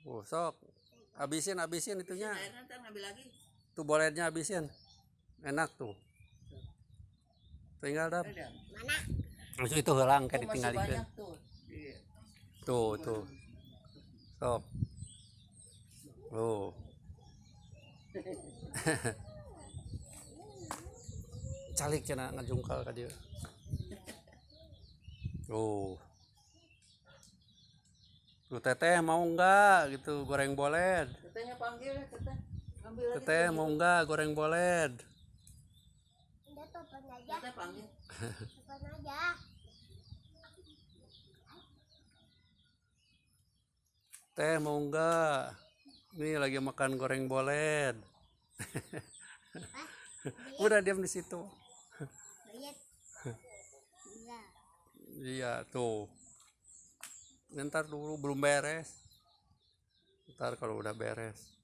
Sok. Habisin itunya. Airnya ntar ngambil lagi. Tuh boletnya habisin. Enak tuh. Tinggal dap. Mana? Maksud itu helang kayak Tuh masih ditinggalin. banyak tuh. Iya. Tuh. Sok. Oh. Calik cenah ngajungkal ka dieu. Oh. Lu teteh mau enggak gitu goreng boled? Tetehnya panggil ya, teteh. Ambil lagi. Teteh mau enggak goreng boled? Udah telepon aja. Teteh panggil. Telepon aja. Teh mau enggak? Nih lagi makan goreng boled. Udah diam di situ. Lihat. Iya. Iya tuh. Ntar dulu belum beres. Ntar kalau udah beres.